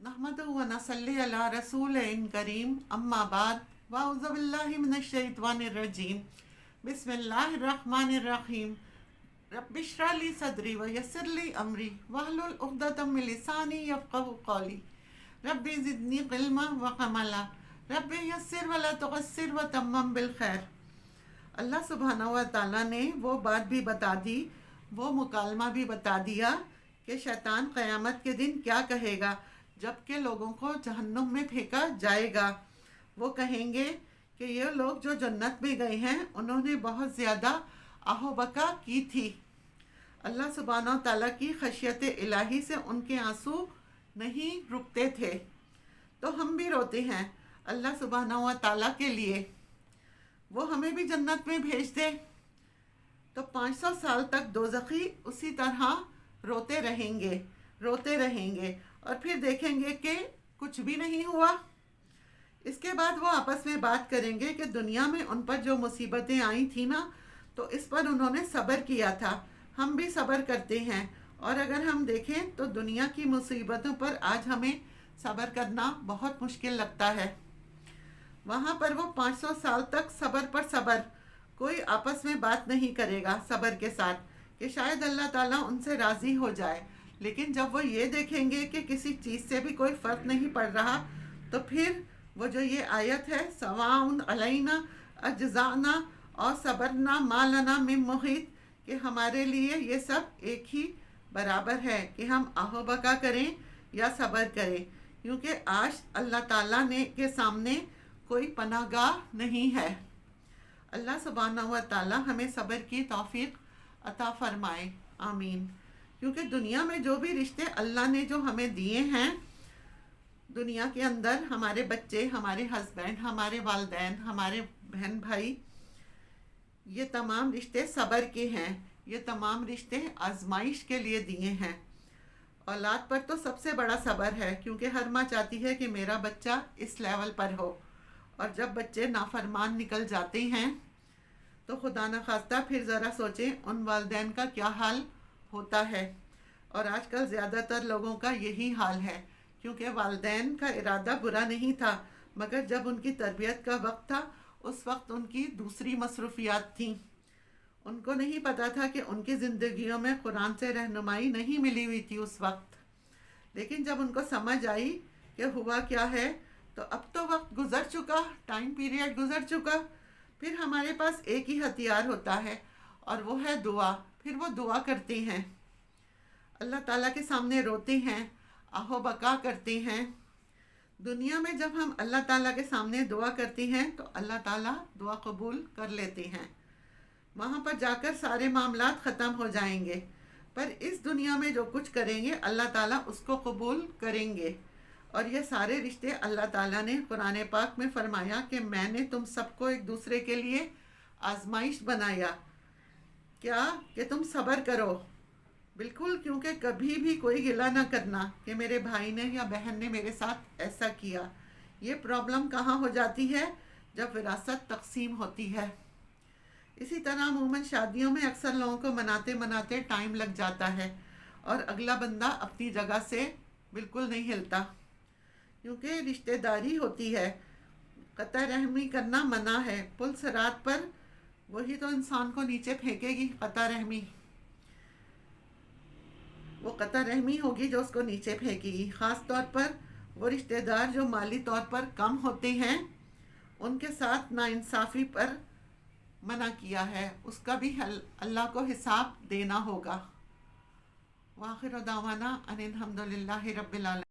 नहमदुहु व नसल्ली अला रसूलिन करीम अम्मा बाद वाउज़ु बिल्लाहि मिनश शैतानिर रजीम बिस्मिल्लाहिर रहमानिर रहीम रब्बिश्रह ली सदरी व यस्सिर ली अमरी वहलुल उक़दतम मिन लिसानी यफ़क़हू क़ौली रब्बि ज़िदनी इल्मा व अमला रब्बि यस्सिर व ला तुअस्सिर व तम्मम बिल खैर। अल्लाह सुब्हानहू व तआला ने वो बात भी बता दी, वो मुकालमा भी बता दिया कि शैतान क़यामत के दिन क्या कहेगा जबकि लोगों को जहन्नुम में फेंका जाएगा। वो कहेंगे कि ये लोग जो जन्नत में गए हैं उन्होंने बहुत ज़्यादा आहोबका की थी। अल्लाह सुब्हानहू व तआला की खशियत इलाही से उनके आंसू नहीं रुकते थे। तो हम भी रोते हैं अल्लाह सुब्हानहू व तआला के लिए, वो हमें भी जन्नत में भेज दे। तो 500 साल तक दोज़खी उसी तरह रोते रहेंगे और फिर देखेंगे कि कुछ भी नहीं हुआ। इसके बाद वो आपस में बात करेंगे कि दुनिया में उन पर जो मुसीबतें आई थी ना, तो इस पर उन्होंने सब्र किया था, हम भी सब्र करते हैं। और अगर हम देखें तो दुनिया की मुसीबतों पर आज हमें सब्र करना बहुत मुश्किल लगता है। वहाँ पर वो 500 साल तक सब्र पर सब्र, कोई आपस में बात नहीं करेगा सब्र के साथ कि शायद अल्लाह ताला उनसे राज़ी हो जाए। लेकिन जब वो ये देखेंगे कि किसी चीज़ से भी कोई फ़र्क नहीं पड़ रहा, तो फिर वो जो ये आयत है सवाउन अलैना अजज़ाना और सबरना मालना मिन मुहीत, कि हमारे लिए ये सब एक ही बराबर है कि हम आहोबका करें या सब्र करें, क्योंकि आज अल्लाह ताला ने के सामने कोई पनाहगाह नहीं है। अल्लाह सुब्हानहू व तआला हमें सब्र की तौफीक अता फरमाए, आमीन। क्योंकि दुनिया में जो भी रिश्ते अल्लाह ने जो हमें दिए हैं, दुनिया के अंदर हमारे बच्चे, हमारे हस्बैंड, हमारे वालिदैन, हमारे बहन भाई, ये तमाम रिश्ते सब्र के हैं। ये तमाम रिश्ते आजमाइश के लिए दिए हैं। औलाद पर तो सबसे बड़ा सब्र है, क्योंकि हर माँ चाहती है कि मेरा बच्चा इस लेवल पर हो। और जब बच्चे नाफरमान निकल जाते हैं तो खुदा न खास्ता फिर ज़रा सोचें उन वालिदैन का क्या हाल होता है। और आजकल ज़्यादातर लोगों का यही हाल है, क्योंकि वालिदैन का इरादा बुरा नहीं था, मगर जब उनकी तरबियत का वक्त था उस वक्त उनकी दूसरी मसरूफियात थीं। उनको नहीं पता था कि उनकी ज़िंदगियों में कुरान से रहनुमाई नहीं मिली हुई थी उस वक्त। लेकिन जब उनको समझ आई कि हुआ क्या है, तो अब तो वक्त गुज़र चुका, टाइम पीरियड गुज़र चुका। फिर हमारे पास एक ही हथियार होता है और वो है दुआ। फिर वो दुआ करते हैं, अल्लाह ताला के सामने रोते हैं, आहो बका करते हैं। दुनिया में जब हम अल्लाह ताला के सामने दुआ करते हैं तो अल्लाह ताला दुआ कबूल कर लेते हैं। वहाँ पर जाकर सारे मामलात ख़त्म हो जाएंगे। पर इस दुनिया में जो कुछ करेंगे अल्लाह ताला उसको कबूल करेंगे। और ये सारे रिश्ते अल्लाह ताला ने कुरान पाक में फरमाया कि मैंने तुम सबको एक दूसरे के लिए आजमाइश बनाया, क्या कि तुम सब्र करो। बिल्कुल, क्योंकि कभी भी कोई गिला ना करना कि मेरे भाई ने या बहन ने मेरे साथ ऐसा किया। ये प्रॉब्लम कहाँ हो जाती है? जब विरासत तकसीम होती है। इसी तरह अमूमन शादियों में अक्सर लोगों को मनाते मनाते टाइम लग जाता है और अगला बंदा अपनी जगह से बिल्कुल नहीं हिलता, क्योंकि रिश्तेदारी होती है। कतई रहमी करना मना है। पुल सरात पर वही तो इंसान को नीचे फेंकेगी, कतई रहमी। वो कतई रहमी होगी जो उसको नीचे फेंकेगी। ख़ास तौर पर वो रिश्तेदार जो माली तौर पर कम होते हैं, उनके साथ नाइंसाफ़ी पर मना किया है, उसका भी अल्लाह को हिसाब देना होगा। वाखिर दावाना अनिल हम्दुलिल्लाहि रब्बिल आलमीन।